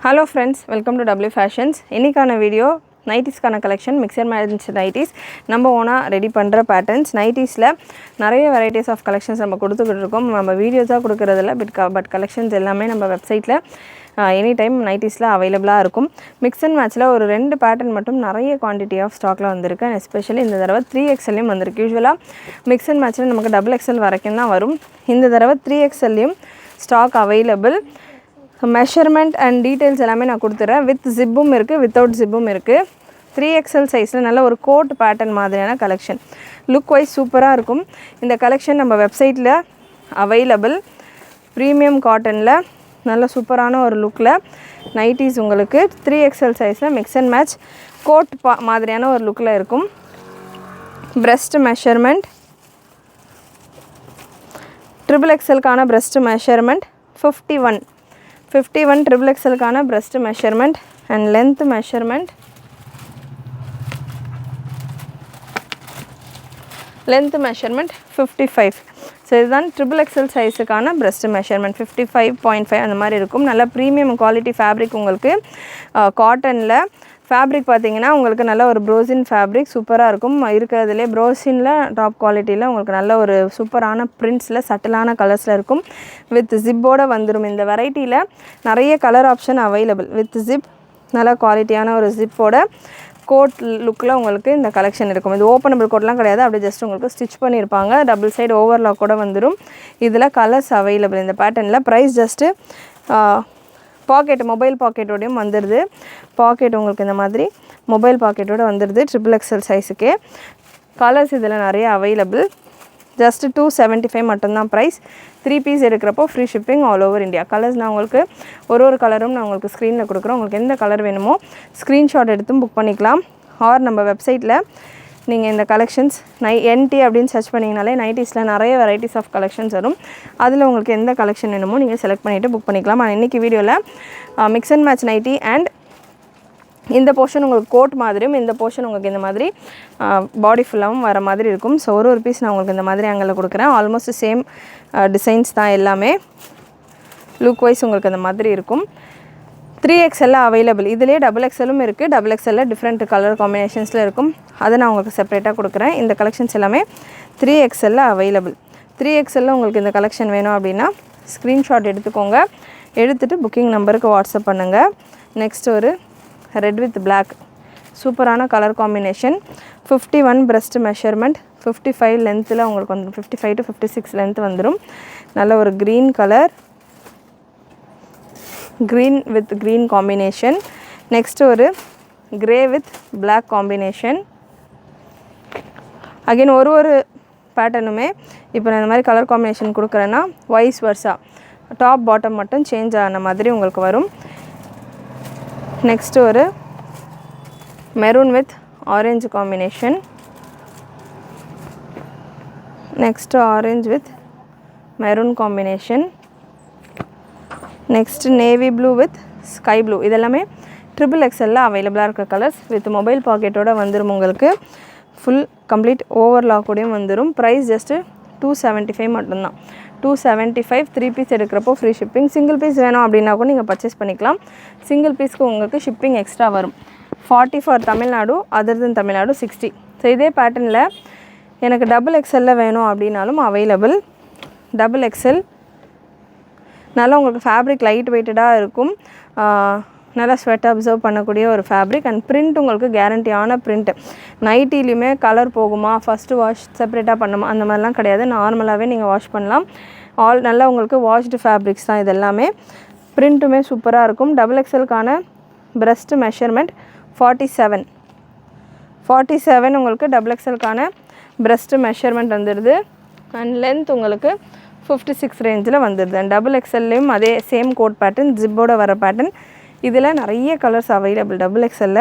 Hello friends, welcome to W Fashions. இன்னைக்கான video நைட்டிஸ்க்கான collection மிக்சர் மேட்ச் நைட்டிஸ் நம்ம ஓனாக ரெடி பண்ணுற பேட்டர்ன்ஸ். நைட்டிஸில் நிறைய வெரைட்டிஸ் ஆஃப் கலெக்ஷன்ஸ் நம்ம கொடுத்துக்கிட்டு இருக்கோம். நம்ம வீடியோஸாக கொடுக்குறதில்ல, பட் கலெக்ஷன்ஸ் எல்லாமே நம்ம வெப்சைட்டில் எனி டைம் நைட்டிஸில் அவைலபிளாக இருக்கும். மிக்ஸ் அண்ட் மேட்ச்சில் ஒரு 2 பேட்டர்ன் மட்டும் நிறைய குவான்டிட்டி ஆஃப் ஸ்டாக்கில் வந்திருக்கு. அண்ட் எஸ்பெஷலி இந்த தடவை 3XLலையும் வந்திருக்கு. யூஸ்வலாக மிக்ஸ் அண்ட் மேட்ச்சில் நமக்கு XXL வரைக்கும் தான் வரும். இந்த தடவை 3XLலையும் stock available. Measurement and details எல்லாமே நான் கொடுத்துட்றேன். வித் ஜிப்பும் இருக்குது, வித்தவுட் ஜிப்பும் இருக்குது. 3XL சைஸில் நல்ல ஒரு கோட் பேட்டர்ன் மாதிரியான கலெக்ஷன். லுக் வைஸ் சூப்பராக இருக்கும். இந்த கலெக்ஷன் நம்ம வெப்சைட்டில் அவைலபிள். ப்ரீமியம் காட்டனில் நல்ல சூப்பரான ஒரு லுக்கில் நைட்டிஸ் உங்களுக்கு 3XL சைஸில் மிக்ஸ் அண்ட் மேட்ச் கோட் மாதிரியான ஒரு லுக்கில் இருக்கும். பிரெஸ்ட் மெஷர்மெண்ட் XXXLக்கான பிரெஸ்ட் மெஷர்மெண்ட் 51 XXXLக்கான breast measurement and length measurement 55. So இதுதான் XXXL சைஸுக்கான breast measurement 55.5 அந்த மாதிரி இருக்கும். நல்ல ப்ரீமியம் குவாலிட்டி ஃபேப்ரிக் உங்களுக்கு. காட்டனில் ஃபேப்ரிக் பார்த்திங்கன்னா உங்களுக்கு நல்ல ஒரு ப்ரோசின் ஃபேப்ரிக் சூப்பராக இருக்கும். இருக்கிறதுலே ப்ரோசினில் டாப் குவாலிட்டியில் உங்களுக்கு நல்ல ஒரு சூப்பரான பிரிண்ட்ஸில் சட்டிலான கலர்ஸில் இருக்கும். வித் ஜிப்போடு வந்துடும். இந்த வெரைட்டியில் நிறைய colour option available. With zip நல்ல குவாலிட்டியான ஒரு ஜிப்போட கோட் லுக்கில் உங்களுக்கு இந்த கலெக்ஷன் இருக்கும். இது ஓப்பனபிள் கோட்லாம் கிடையாது, அப்படியே ஜஸ்ட் உங்களுக்கு ஸ்டிச் பண்ணியிருப்பாங்க. டபுள் சைடு ஓவர்லாக் கூட வந்துடும். இதில் கலர்ஸ் அவைலபிள் இந்த பேட்டர்னில். ப்ரைஸ் ஜஸ்ட்டு பாக்கெட் மொபைல் பாக்கெட்டோடையும் வந்துடுது. பாக்கெட் உங்களுக்கு இந்த மாதிரி மொபைல் பாக்கெட்டோடு வந்துடுது XXL சைஸுக்கே. கலர்ஸ் இதில் நிறைய அவைலபிள். ஜஸ்ட்டு 275 மட்டும்தான் ப்ரைஸ். 3 பீஸ் எடுக்கிறப்போ free shipping all over India. Colours நான் உங்களுக்கு ஒரு கலரும் நான் உங்களுக்கு ஸ்க்ரீனில் கொடுக்குறேன். உங்களுக்கு எந்த கலர் வேணுமோ ஸ்க்ரீன்ஷாட் எடுத்தும் புக் பண்ணிக்கலாம். ஆர் நம்ம வெப்சைட்டில் நீங்கள் இந்த கலெக்ஷன்ஸ் NT அப்படின்னு சர்ச் பண்ணிங்கனாலே நைட்டிஸில் நிறைய வெரைட்டிஸ் ஆஃப் கலெக்ஷன்ஸ் வரும். அதில் உங்களுக்கு எந்த கலெக்ஷன் வேணுமோ நீங்கள் செலக்ட் பண்ணிவிட்டு புக் பண்ணிக்கலாம். ஆனால் இன்றைக்கி வீடியோவில் mix and match nighty and இந்த போர்ஷன் உங்களுக்கு கோட் மாதிரியும், இந்த போர்ஷன் உங்களுக்கு இந்த மாதிரி பாடி ஃபுல்லாகவும் வர மாதிரி இருக்கும். ஸோ ஒரு பீஸ் நான் உங்களுக்கு இந்த மாதிரி ஆங்கிளில் கொடுக்குறேன். ஆல்மோஸ்ட் சேம் டிசைன்ஸ் தான் எல்லாமே. லுக் வைஸ் உங்களுக்கு இந்த மாதிரி இருக்கும். 3XL available. இதிலே XXLம் இருக்குது. XXL டிஃப்ரெண்ட் கலர் காம்பினேஷன்ஸில் இருக்கும். அதை நான் உங்களுக்கு செப்பரேட்டாக கொடுக்குறேன். இந்த கலெக்ஷன்ஸ் எல்லாமே 3XL அவைலபிள். 3XL உங்களுக்கு இந்த கலெக்ஷன் வேணும் அப்படின்னா ஸ்க்ரீன்ஷாட் எடுத்துக்கோங்க. எடுத்துகிட்டு புக்கிங் நம்பருக்கு வாட்ஸ்அப் பண்ணுங்கள். நெக்ஸ்ட் ஒரு ரெட் வித் பிளாக் சூப்பரான கலர் காம்பினேஷன். 51 breast மெஷர்மெண்ட், 55 லென்த்தில் உங்களுக்கு வந்துடும். 55 to 56 லென்த் வந்துடும். நல்ல ஒரு green colour, green with green combination. Next ஒரு grey with black combination. Again ஒரு பேட்டர்னுமே இப்போ நான் இந்த மாதிரி கலர் காம்பினேஷன் கொடுக்குறேன்னா வைஸ் வர்ஸா டாப் பாட்டம் மட்டும் சேஞ்ச் ஆன மாதிரி உங்களுக்கு வரும். நெக்ஸ்ட்டு ஒரு maroon with orange combination. Next orange with maroon combination. Next navy blue with sky blue. இதெல்லாமே XXXL அவைலபிளாக இருக்கிற கலர்ஸ். வித் மொபைல் பாக்கெட்டோடு வந்துடும். உங்களுக்கு ஃபுல் கம்ப்ளீட் ஓவர்லாக்கூடையும் வந்துடும். ப்ரைஸ் ஜஸ்ட்டு 275 மட்டும்தான். 275. 3 பீஸ் எடுக்கிறப்போ ஃப்ரீ ஷிப்பிங். சிங்கிள் பீஸ் வேணும் அப்படின்னா கூட நீங்கள் பர்ச்சேஸ் பண்ணிக்கலாம். சிங்கிள் பீஸ்க்கு உங்களுக்கு ஷிப்பிங் எக்ஸ்ட்ரா வரும். 40 for Tamil Nadu, other then Tamil Nadu 60. So இதே பேட்டர்னில் எனக்கு XXL வேணும் அப்படின்னாலும் அவைலபிள். XXL நல்லா உங்களுக்கு ஃபேப்ரிக் லைட் வெயிட்டடாக இருக்கும். நல்லா ஸ்வெட் அப்சர்வ் பண்ணக்கூடிய ஒரு ஃபேப்ரிக். அண்ட் பிரிண்ட் உங்களுக்கு கேரண்டியான பிரிண்ட். நைட்டிலையுமே கலர் போகுமா, ஃபஸ்ட்டு வாஷ் செப்பரேட்டாக பண்ணுமா அந்த மாதிரிலாம் கிடையாது. நார்மலாகவே நீங்கள் வாஷ் பண்ணலாம். நல்லா உங்களுக்கு வாஷ்டு ஃபேப்ரிக்ஸ் தான் இது எல்லாமே. பிரிண்ட்டுமே சூப்பராக இருக்கும். XXLக்கான breast மெஷர்மெண்ட் 47 உங்களுக்கு XXLக்கான breast மெஷர்மெண்ட் வந்துடுது. அண்ட் லென்த் உங்களுக்கு 56 ரேஞ்சில் வந்துடுது. அண்ட் XXLலையும் அதே சேம் கோட் பேட்டர்ன், ஜிப்போட வர பேட்டர்ன். இதில் நிறைய கலர்ஸ் அவைலபிள். XXL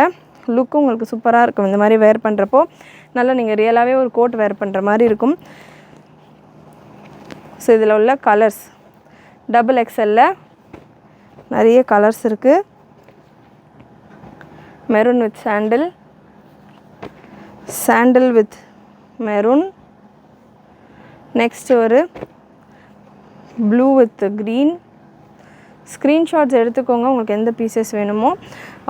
லுக்கும் உங்களுக்கு சூப்பராக இருக்கும். இந்த மாதிரி வேர் பண்ணுறப்போ நல்லா நீங்கள் ரியலாகவே ஒரு கோட் வேர் பண்ணுற மாதிரி இருக்கும். ஸோ இதில் உள்ள கலர்ஸ் XXL நிறைய கலர்ஸ் இருக்குது. Maroon with sandal with maroon. Next ஒரு ப்ளூ வித் க்ரீன், ஸ்க்ரீன்ஷாட்ஸ் எடுத்துக்கோங்க. உங்களுக்கு எந்த பீசஸ் வேணுமோ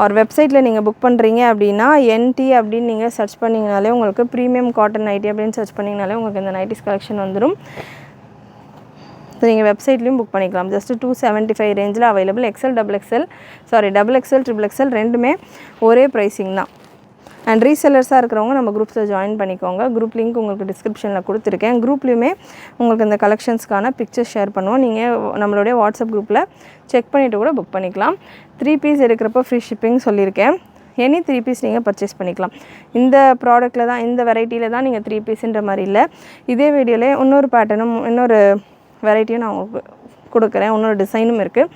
ஒரு வெப்சைட்டில் நீங்கள் புக் பண்ணுறீங்க அப்படின்னா NT அப்படின்னு நீங்கள் சர்ச் பண்ணிங்கனாலே உங்களுக்கு ப்ரீமியம் காட்டன் நைட்டி அப்படின்னு சர்ச் பண்ணிங்கனாலே உங்களுக்கு இந்த நைட்டிஸ் கலெக்ஷன் வந்துடும். நீங்கள் வெப்சைட்லேயும் புக் பண்ணிக்கலாம். ஜஸ்ட் 275 ரேஞ்சில் அவைலபிள். XL XXL ரெண்டுமே ஒரே ப்ரைஸிங் தான். அண்ட் ரீசெல்லர்ஸாக இருக்கிறவங்க நம்ம குரூப்ஸில் ஜாயின் பண்ணிக்கோங்க. குரூப் லிங்க் உங்களுக்கு டிஸ்கிரிப்ஷனில் கொடுத்துருக்கேன். குரூப்லேயுமே உங்களுக்கு இந்த கலெக்ஷன்ஸ்க்கான பிக்சர்ஸ் ஷேர் பண்ணுவோம். நீங்கள் நம்மளுடைய வாட்ஸ்அப் குரூப்பில் செக் பண்ணிவிட்டு கூட புக் பண்ணிக்கலாம். 3 பீஸ் எடுக்கிறப்போ ஃப்ரீ ஷிப்பிங் சொல்லியிருக்கேன். எனி 3 பீஸ் நீங்கள் பர்ச்சேஸ் பண்ணிக்கலாம். இந்த ப்ராடக்ட்டில் தான், இந்த வெரைட்டியில் தான் நீங்கள் 3 பீஸுன்ற மாதிரி இல்லை. இதே வீடியோவில் இன்னொரு பேட்டர்னும் இன்னொரு வெரைட்டியும் நான் உங்களுக்கு கொடுக்குறேன். இன்னொரு டிசைனும் இருக்குது.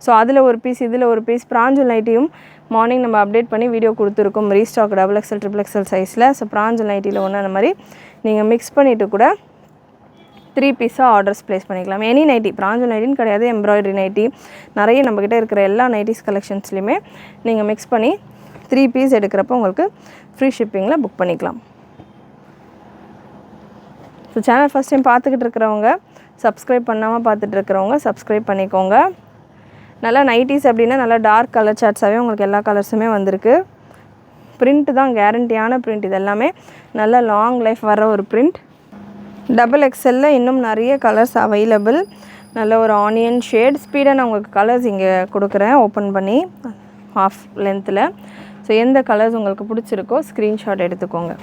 ஸோ அதில் ஒரு பீஸ், இதில் ஒரு பீஸ். பிராஞ்சல் நைட்டியும் மார்னிங் நம்ம அப்டேட் பண்ணி வீடியோ கொடுத்துருக்கோம். ரீஸ்டாக் XXL XXL சைஸில். ஸோ பிராஞ்சல் நைட்டியில் ஒன்று அந்த மாதிரி நீங்கள் மிக்ஸ் பண்ணிவிட்டு கூட 3 பீஸாக ஆர்டர்ஸ் ப்ளேஸ் பண்ணிக்கலாம். எனி நைட்டி, பிராஞ்சல் நைட்டின்னு கிடையாது, எம்ப்ராய்டரி நைட்டி, நிறைய நம்மக்கிட்ட இருக்கிற எல்லா நைட்டிஸ் கலெக்ஷன்ஸ்லையுமே நீங்கள் மிக்ஸ் பண்ணி 3 பீஸ் எடுக்கிறப்போ உங்களுக்கு ஃப்ரீ ஷிப்பிங்கில் புக் பண்ணிக்கலாம். ஸோ சேனல் ஃபஸ்ட் டைம் பார்த்துக்கிட்டு இருக்கிறவங்க, சப்ஸ்கிரைப் பண்ணாமல் பார்த்துட்டு இருக்கிறவங்க சப்ஸ்கிரைப் பண்ணிக்கோங்க. நல்லா நைட்டிஸ் அப்படின்னா நல்லா டார்க் கலர் சார்ட்ஸாகவே உங்களுக்கு எல்லா கலர்ஸுமே வந்திருக்கு. பிரிண்ட்டு தான் கேரண்டியான பிரிண்ட். இது எல்லாமே நல்ல லாங் லைஃப் வர ஒரு பிரிண்ட். XXL இன்னும் நிறைய கலர்ஸ் அவைலபிள். நல்ல ஒரு ஆனியன் ஷேட். ஸ்பீடாக நான் உங்களுக்கு கலர்ஸ் இங்கே கொடுக்குறேன் ஓப்பன் பண்ணி ஹாஃப் லென்த்தில். ஸோ எந்த கலர்ஸ் உங்களுக்கு பிடிச்சிருக்கோ ஸ்க்ரீன்ஷாட் எடுத்துக்கோங்க.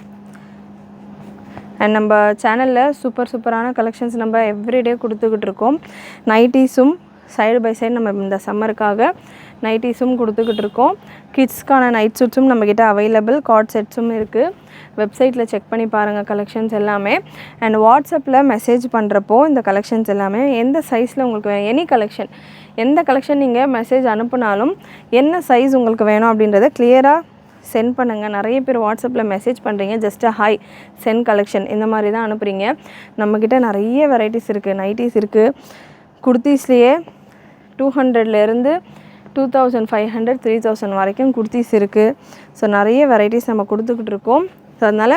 அண்ட் நம்ம சேனலில் சூப்பரான கலெக்ஷன்ஸ் நம்ம எவ்ரிடே கொடுத்துக்கிட்டு இருக்கோம். நைட்டிஸும் சைடு பை சைடு நம்ம இந்த சம்மருக்காக நைட்டிஸும் கொடுத்துக்கிட்டு இருக்கோம். கிட்ஸ்க்கான நைட் சூட்ஸும் நம்மக்கிட்ட அவைலபிள். கார்ட் செட்ஸும் இருக்குது. வெப்சைட்டில் செக் பண்ணி பாருங்கள் கலெக்ஷன்ஸ் எல்லாமே. அண்ட் வாட்ஸ்அப்பில் மெசேஜ் பண்ணுறப்போ இந்த கலெக்ஷன்ஸ் எல்லாமே எந்த சைஸில் உங்களுக்கு வேணும், எனி கலெக்ஷன், எந்த கலெக்ஷன் நீங்கள் மெசேஜ் அனுப்புனாலும் என்ன சைஸ் உங்களுக்கு வேணும் அப்படின்றத கிளியராக சென்ட் பண்ணுங்கள். நிறைய பேர் வாட்ஸ்அப்பில் மெசேஜ் பண்ணுறீங்க, ஜஸ்ட்டு ஹாய் சென்ட் கலெக்ஷன் இந்த மாதிரி தான் அனுப்புகிறீங்க. நம்மக்கிட்ட நிறைய வெரைட்டிஸ் இருக்குது. நைட்டிஸ் இருக்குது. குர்த்திஸ்லேயே 200லேருந்து 2500 3000 வரைக்கும் குர்த்திஸ் இருக்குது. ஸோ நிறைய வெரைட்டிஸ் நம்ம கொடுத்துக்கிட்டு இருக்கோம். ஸோ அதனால்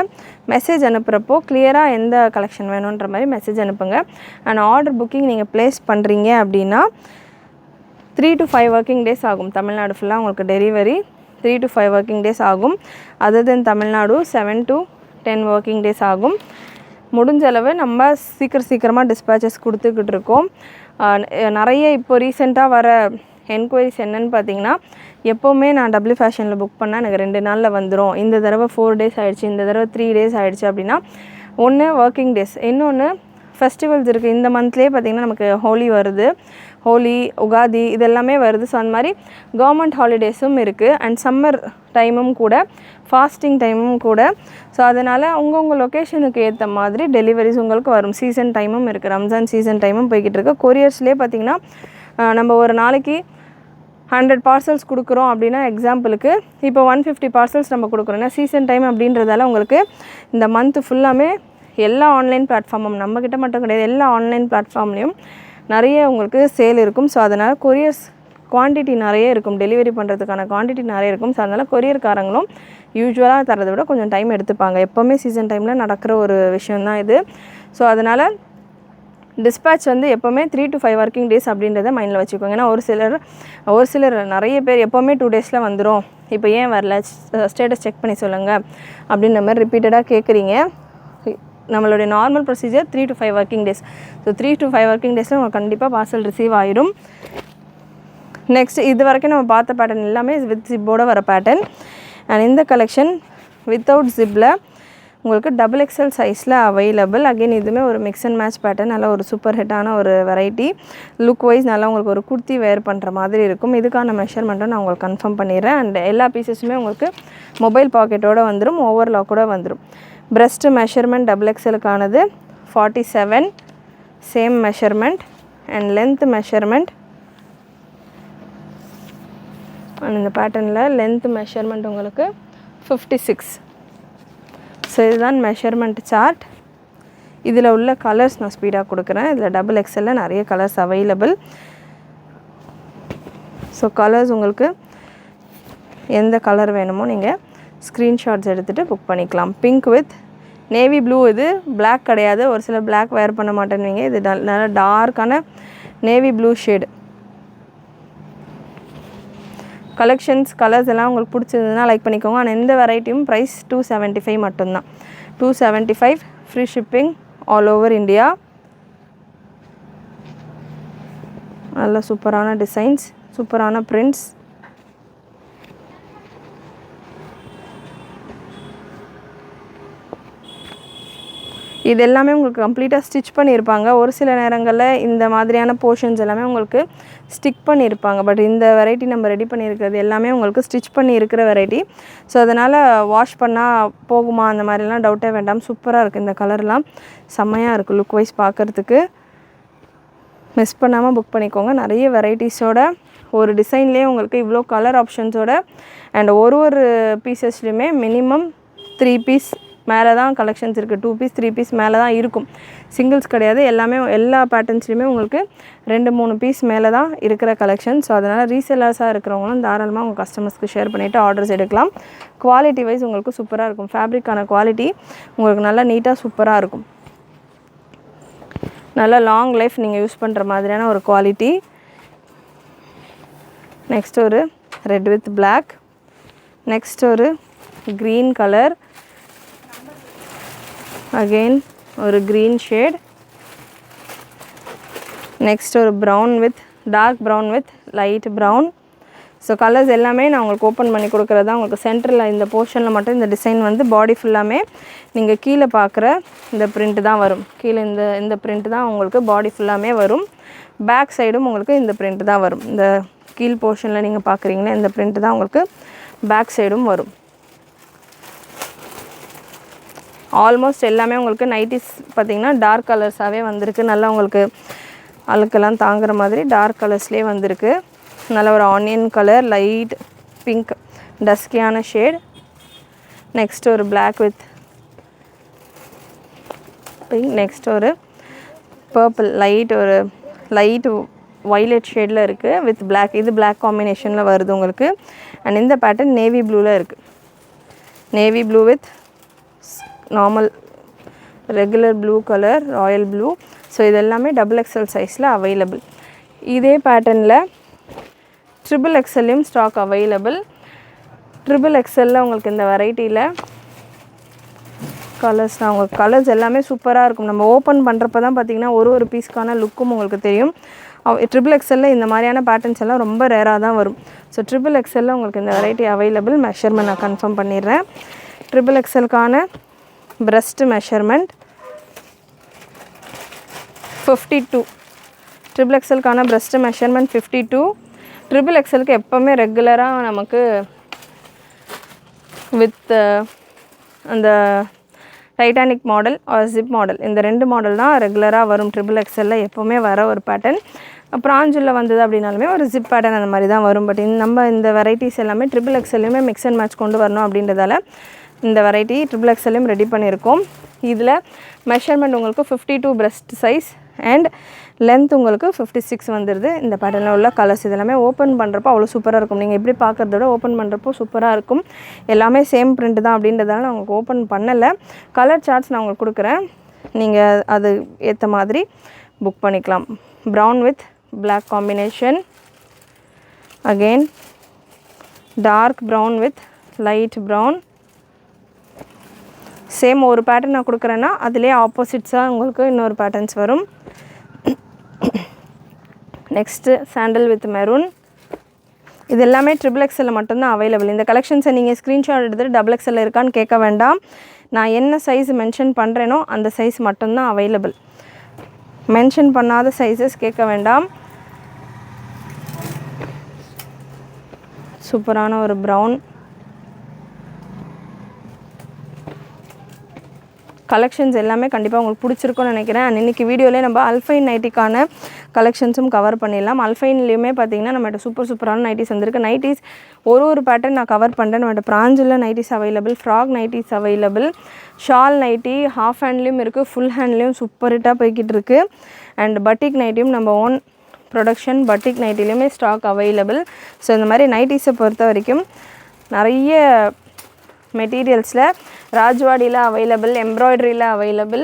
மெசேஜ் அனுப்புகிறப்போ கிளியராக எந்த கலெக்ஷன் வேணுன்ற மாதிரி மெசேஜ் அனுப்புங்க. அண்ட் ஆர்டர் புக்கிங் நீங்கள் ப்ளேஸ் பண்ணுறீங்க அப்படின்னா 3 to 5 ஒர்க்கிங் டேஸ் ஆகும். தமிழ்நாடு ஃபுல்லாக உங்களுக்கு டெலிவரி 3 to 5 ஒர்க்கிங் டேஸ் ஆகும். Other then Tamil Nadu 7 to 10 working days ஆகும். முடிஞ்ச அளவு நம்ம சீக்கிரமாக டிஸ்பேச்சஸ் கொடுத்துக்கிட்டு இருக்கோம். நிறைய இப்போ ரீசெண்டாக வர என்கொயரிஸ் என்னென்னு பார்த்தீங்கன்னா, எப்போவுமே நான் டபுள்யூ ஃபேஷனில் புக் பண்ணால் எனக்கு 2 நாளில் வந்துடும், இந்த தடவை 4 டேஸ் ஆகிடுச்சு, இந்த தடவை 3 டேஸ் ஆகிடுச்சு அப்படின்னா, ஒன்று ஒர்க்கிங் டேஸ், இன்னொன்று ஃபெஸ்டிவல்ஸ் இருக்குது. இந்த மந்த்லேயே பார்த்திங்கன்னா நமக்கு ஹோலி வருது, ஹோலி, உகாதி இது எல்லாமே வருது. ஸோ அந்த மாதிரி கவர்மெண்ட் ஹாலிடேஸும் இருக்குது. அண்ட் சம்மர் டைமும் கூட, ஃபாஸ்டிங் டைமும் கூட. ஸோ அதனால் உங்கள் லொக்கேஷனுக்கு ஏற்ற மாதிரி டெலிவரிஸ் உங்களுக்கு வரும். சீசன் டைமும் இருக்குது. ரம்ஜான் சீசன் டைமும் போய்கிட்டு இருக்கு. கொரியர்ஸ்லேயே பார்த்திங்கன்னா நம்ம ஒரு நாளைக்கு 100 பார்சல்ஸ் கொடுக்குறோம் அப்படின்னா, எக்ஸாம்பிளுக்கு இப்போ 150 பார்சல்ஸ் நம்ம கொடுக்குறோம். ஏன்னா சீசன் டைம் அப்படின்றதால உங்களுக்கு இந்த மந்த்து ஃபுல்லாமே எல்லா ஆன்லைன் பிளாட்ஃபார்மும், நம்மக்கிட்ட மட்டும் கிடையாது, எல்லா ஆன்லைன் பிளாட்ஃபார்ம்லேயும் நிறைய உங்களுக்கு சேல் இருக்கும். ஸோ அதனால் கொரியர்ஸ் குவான்டிட்டி நிறைய இருக்கும், டெலிவரி பண்ணுறதுக்கான குவான்டிட்டி நிறைய இருக்கும். ஸோ அதனால் கொரியர்காரங்களும் யூஸ்வலாக தரதை விட கொஞ்சம் டைம் எடுத்துப்பாங்க. எப்போவுமே சீசன் டைமில் நடக்கிற ஒரு விஷயந்தான் இது. ஸோ அதனால் டிஸ்பேட்ச் வந்து எப்போவுமே 3 to 5 ஒர்க்கிங் டேஸ் அப்படின்றத மைண்டில் வச்சுக்கோங்க. ஏன்னா ஒரு சிலர் நிறைய பேர் எப்போவுமே 2 டேஸில் வந்துடும், இப்போ ஏன் வரல, ஸ்டேட்டஸ் செக் பண்ணி சொல்லுங்கள் அப்படின்ற மாதிரி ரிப்பீட்டடாக கேட்குறீங்க. நம்மளுடைய normal procedure 3 to 5 working days. So 3 to 5 working டேஸில் உங்களுக்கு கண்டிப்பாக பார்சல் ரிசீவ் ஆயிடும். நெக்ஸ்ட், இது வரைக்கும் நம்ம பார்த்த பேட்டர்ன் எல்லாமே வித் ஜிப்போட வர பேட்டர்ன். அண்ட் இந்த கலெக்ஷன் வித்தவுட் ஜிப்பில் உங்களுக்கு XXL சைஸில் அவைலபிள். அகெயின் இதுவுமே ஒரு மிக்ஸ் அண்ட் மேட்ச் பேட்டர்ன். நல்லா ஒரு சூப்பர் ஹிட்டான ஒரு வெரைட்டி. லுக் வைஸ் நல்லா உங்களுக்கு ஒரு குர்த்தி வேர் பண்ணுற மாதிரி இருக்கும். இதுக்கான மெஷர்மெண்ட்டும் நான் உங்களுக்கு கன்ஃபார்ம் பண்ணிடுறேன். அண்ட் எல்லா பீசஸுமே உங்களுக்கு மொபைல் பாக்கெட்டோடு வந்துடும், ஓவர்லாக்கோடு வந்துடும். பிரஸ்ட் மெஷர்மெண்ட் XXLக்கானது 47, same measurement. And length measurement, and இந்த பேட்டர்னில் லென்த் மெஷர்மெண்ட் உங்களுக்கு 56. ஸோ இதுதான் மெஷர்மெண்ட் சார்ட். இதில் உள்ள கலர்ஸ் நான் ஸ்பீடாக கொடுக்குறேன். இதில் XXL நிறைய கலர்ஸ் அவைலபிள். ஸோ கலர்ஸ் உங்களுக்கு எந்த கலர் வேணுமோ நீங்கள் ஸ்க்ரீன்ஷாட்ஸ் எடுத்துகிட்டு புக் பண்ணிக்கலாம். Pink with navy blue. இது பிளாக் கிடையாது, ஒரு சில பிளாக் வேர் பண்ண மாட்டேன்னுவீங்க. இது நல்லா டார்க்கான நேவி ப்ளூ ஷேடு. கலெக்ஷன்ஸ் கலர்ஸ் எல்லாம் உங்களுக்கு பிடிச்சிருந்ததுன்னா லைக் பண்ணிக்கோங்க. ஆனால் இந்த வெரைட்டியும் ப்ரைஸ் 275 மட்டும்தான். 275 free shipping all over India. நல்ல சூப்பரான டிசைன்ஸ், சூப்பரான பிரிண்ட்ஸ். இது எல்லாமே உங்களுக்கு கம்ப்ளீட்டாக ஸ்டிச் பண்ணியிருப்பாங்க. ஒரு சில நேரங்களில் இந்த மாதிரியான போர்ஷன்ஸ் எல்லாமே உங்களுக்கு ஸ்டிக் பண்ணியிருப்பாங்க. பட் இந்த வெரைட்டி நம்ம ரெடி பண்ணியிருக்கிறது எல்லாமே உங்களுக்கு ஸ்டிச் பண்ணி இருக்கிற வெரைட்டி. ஸோ அதனால் வாஷ் பண்ணால் போகுமா அந்த மாதிரிலாம் டவுட்டே வேண்டாம். சூப்பராக இருக்குது. இந்த கலர்லாம் செம்மையாக இருக்குது லுக் வைஸ் பார்க்குறதுக்கு. மிஸ் பண்ணாமல் புக் பண்ணிக்கோங்க. நிறைய வெரைட்டிஸோட ஒரு டிசைன்லேயே உங்களுக்கு இவ்வளோ கலர் ஆப்ஷன்ஸோட அண்ட் ஒரு பீசஸ்லையுமே மினிமம் 3 பீஸ் மேலே தான் கலெக்ஷன்ஸ் இருக்குது. 2 பீஸ் 3 பீஸ் மேலே தான் இருக்கும். சிங்கிள்ஸ் கிடையாது. எல்லாமே எல்லா பேட்டர்ன்ஸ்லையுமே உங்களுக்கு 2-3 பீஸ் மேலே தான் இருக்கிற கலெக்ஷன். ஸோ அதனால் ரீசெல்லர்ஸாக இருக்கிறவங்களும் தாராளமாக உங்கள் கஸ்டமர்ஸ்க்கு ஷேர் பண்ணிவிட்டு ஆர்டர்ஸ் எடுக்கலாம். குவாலிட்டி வைஸ் உங்களுக்கு சூப்பராக இருக்கும். ஃபேப்ரிக்கான குவாலிட்டி உங்களுக்கு நல்லா நீட்டாக சூப்பராக இருக்கும். நல்லா லாங் லைஃப் நீங்கள் யூஸ் பண்ணுற மாதிரியான ஒரு குவாலிட்டி. நெக்ஸ்ட் ஒரு ரெட் வித் பிளாக். நெக்ஸ்ட் ஒரு க்ரீன் கலர். அகெயின் ஒரு க்ரீன் ஷேட். நெக்ஸ்ட் ஒரு brown with dark brown with light brown. So colours எல்லாமே நான் உங்களுக்கு ஓப்பன் பண்ணி கொடுக்குறது தான். உங்களுக்கு சென்டரில் இந்த போர்ஷனில் மட்டும் இந்த டிசைன் வந்து பாடி ஃபுல்லாமே நீங்கள் கீழே பார்க்குற இந்த பிரிண்ட்டு தான் வரும். கீழே இந்த பிரிண்ட்டு தான் உங்களுக்கு பாடி ஃபுல்லாமே வரும். பேக் சைடும் உங்களுக்கு இந்த பிரிண்ட்டு தான் வரும். இந்த கீழ் போர்ஷனில் நீங்கள் பார்க்குறீங்கன்னா இந்த பிரிண்ட்டு தான் உங்களுக்கு பேக் சைடும் வரும். ஆல்மோஸ்ட் எல்லாமே உங்களுக்கு நைட்டிஸ் பார்த்திங்கன்னா டார்க் கலர்ஸாகவே வந்திருக்கு. நல்லா உங்களுக்கு அழுக்கெல்லாம் தாங்குகிற மாதிரி டார்க் கலர்ஸ்லேயே வந்திருக்கு. நல்ல ஒரு ஆனியன் கலர், லைட் பிங்க் டஸ்கியான ஷேட். நெக்ஸ்ட் ஒரு பிளாக் வித் பிங்க். நெக்ஸ்ட் ஒரு பர்பிள் ஒரு லைட் வைலட் ஷேடில் இருக்குது வித் பிளாக். இது பிளாக் காம்பினேஷனில் வருது உங்களுக்கு. அண்ட் இந்த பேட்டர்ன் நேவி ப்ளூவில் இருக்குது. Navy blue with normal regular blue colour, Royal blue. So இது எல்லாமே XXL சைஸில் அவைலபிள். இதே பேட்டர்னில் XXLலையும் ஸ்டாக் அவைலபிள். XXLல உங்களுக்கு இந்த வெரைட்டியில் கலர்ஸ் தான். உங்களுக்கு கலர்ஸ் எல்லாமே சூப்பராக இருக்கும். நம்ம ஓப்பன் பண்ணுறப்ப தான் பார்த்திங்கன்னா ஒரு பீஸ்க்கான லுக்கும் உங்களுக்கு தெரியும். XXLல இந்த மாதிரியான பேட்டர்ன்ஸ் எல்லாம் ரொம்ப ரேராக தான் வரும். ஸோ XXLல உங்களுக்கு இந்த வெரைட்டி அவைலபிள். மெஷர்மெண்ட் நான் கன்ஃபார்ம் பண்ணிடுறேன். XXLக்கான பிரஸ்ட் மெஷர்மெண்ட் 52. XXLக்கான பிரஸ்ட் மெஷர்மெண்ட் 52. XXLக்கு எப்போவுமே ரெகுலராக நமக்கு வித் அந்த Titanic model or zip model இந்த 2 மாடல் தான் ரெகுலராக வரும். XXLல எப்போவுமே வர ஒரு பேட்டர்ன். ப்ராஞ்சில் வந்தது அப்படின்னாலுமே ஒரு ஜிப் பேட்டர்ன் அந்த மாதிரி தான் வரும். பட் நம்ம இந்த வெரைட்டிஸ் எல்லாமே XXLலையுமே மிக்ஸ் அண்ட் மேட்ச் கொண்டு வரணும் அப்படின்றதால இந்த வெரைட்டி XXLலையும் ரெடி பண்ணியிருக்கோம். இதில் மெஷர்மெண்ட் உங்களுக்கு 52 பிரஸ்ட் சைஸ் அண்ட் லென்த் உங்களுக்கு 56 வந்துடுது. இந்த பேட்டர்னில் உள்ள கலர்ஸ் இதெல்லாமே ஓப்பன் பண்ணுறப்போ அவ்வளோ சூப்பராக இருக்கும். நீங்கள் எப்படி பார்க்குறத விட ஓப்பன் பண்ணுறப்போ சூப்பராக இருக்கும். எல்லாமே சேம் பிரிண்ட் தான் அப்படின்றதால நான் உங்களுக்கு ஓப்பன் பண்ணலை. கலர் சார்ட்ஸ் நான் உங்களுக்கு கொடுக்குறேன். நீங்கள் அது ஏற்ற மாதிரி புக் பண்ணிக்கலாம். Brown with black combination. Again dark brown with light brown. Same ஒரு பேட்டர்ன் நான் கொடுக்குறேன்னா அதிலே ஆப்போசிட்ஸாக உங்களுக்கு இன்னொரு பேட்டர்ன்ஸ் வரும். Next sandal with maroon. இது எல்லாமே XXL மட்டும்தான் அவைலபிள். இந்த கலெக்ஷன்ஸை நீங்கள் ஸ்க்ரீன்ஷாட் எடுத்துகிட்டு XXL இருக்கான்னு கேட்க வேண்டாம். நான் என்ன சைஸ் மென்ஷன் பண்ணுறேனோ அந்த சைஸ் மட்டும்தான் அவைலபிள். மென்ஷன் பண்ணாத சைஸஸ் கேட்க வேண்டாம். சூப்பரான ஒரு ப்ரௌன் கலெக்ஷன்ஸ் எல்லாமே கண்டிப்பாக உங்களுக்கு பிடிச்சிருக்கும்னு நினைக்கிறேன். அண்ட் இன்றைக்கி வீடியோவிலே நம்ம அல்ஃபைன் நைட்டிக்கான கலெக்ஷன்ஸும் கவர் பண்ணிடலாம். அல்ஃபைன்லேயுமே பார்த்திங்கன்னா நம்மகிட்ட சூப்பரான நைட்டிஸ் வந்திருக்கு. நைட்டிஸ் ஒரு பேட்டர்ன் நான் கவர் பண்ணுறேன். நம்மகிட்ட ப்ராஞ்சில் nighties available, frock nighties available, shawl nighty half ஹேண்ட்லேயும் இருக்குது, ஃபுல் ஹேண்ட்லேயும் சூப்பர் ஹிட்டாக போய்கிட்டு இருக்குது. அண்ட் பட்டிக் நைட்டியும் நம்ம ஓன் ப்ரொடக்ஷன் பட்டிக் நைட்டிலையுமே ஸ்டாக் அவைலபிள். ஸோ இந்த மாதிரி நைட்டிஸை பொறுத்த வரைக்கும் நிறைய மெட்டீரியல்ஸில் ராஜ்வாடியில் அவைலபிள், எம்ப்ராய்டரியில் அவைலபிள்,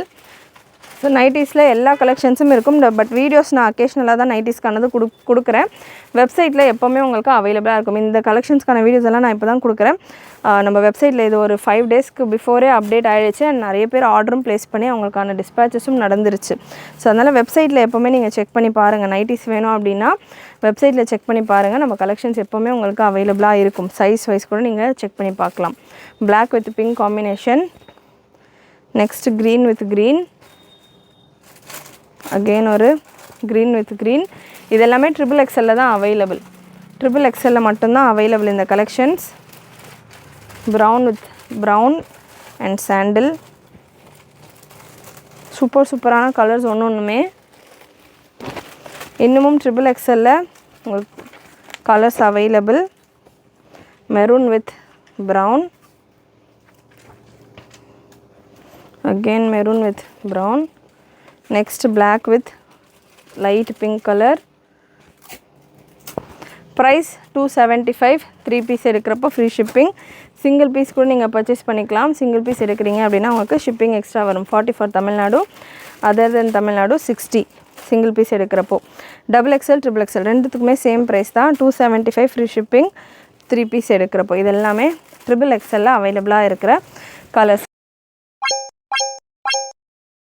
ஸோ நைட்டிஸில் எல்லா கலெக்ஷன்ஸும் இருக்கும். பட் வீடியோஸ் நான் அக்கேஷ்னலாக தான் நைட்டிஸ்க்கானது கொடுக்குறேன். வெப்சைட்டில் எப்போவுமே உங்களுக்கு அவைலபிளாக இருக்கும். இந்த கலெக்ஷன்ஸ்க்கான வீடியோஸ் எல்லாம் நான் இப்போ தான் கொடுக்குறேன். நம்ம வெப்சைட்டில் இது ஒரு 5 டேஸ்க்கு பிஃபோரே அப்டேட் ஆகிடுச்சு. அண்ட் நிறைய பேர் ஆர்டரும் ப்ளேஸ் பண்ணி அவங்களுக்கான டிஸ்பேச்சஸும் நடந்துருச்சு. ஸோ அதனால் வெப்சைட்டில் எப்போவுமே நீங்கள் செக் பண்ணி பாருங்கள். நைட்டிஸ் வேணும் அப்படின்னா வெப்சைட்டில் செக் பண்ணி பாருங்கள். நம்ம கலெக்ஷன்ஸ் எப்போவுமே உங்களுக்கு அவைலபிளாக இருக்கும். சைஸ் வைஸ் கூட நீங்கள் செக் பண்ணி பார்க்கலாம். Black with pink combination. Next green with green. Again ஒரு green with green. இது எல்லாமே XXL தான் அவைலபிள். XXL மட்டும்தான் அவைலபிள் இந்த collections. brown with brown and sandal. சூப்பரான கலர்ஸ் ஒன்றுமே. இன்னமும் XXL உங்களுக்கு colours available. maroon with brown. Again maroon with brown. Next black with light pink color. Price 275. 3 piece எடுக்கிறப்போ free shipping. Single piece கூட நீங்கள் purchase பண்ணிக்கலாம். Single piece எடுக்கிறீங்க அப்படின்னா உங்களுக்கு shipping extra வரும். 40 for Tamil Nadu, other than Tamil Nadu 60 single piece எடுக்கிறப்போ. XXL XXL ரெண்டுத்துக்குமே same price தான். 275 free shipping 3 piece எடுக்கிறப்போ. இது எல்லாமே XXL அவைலபிளாக இருக்கிற கலர்ஸ்.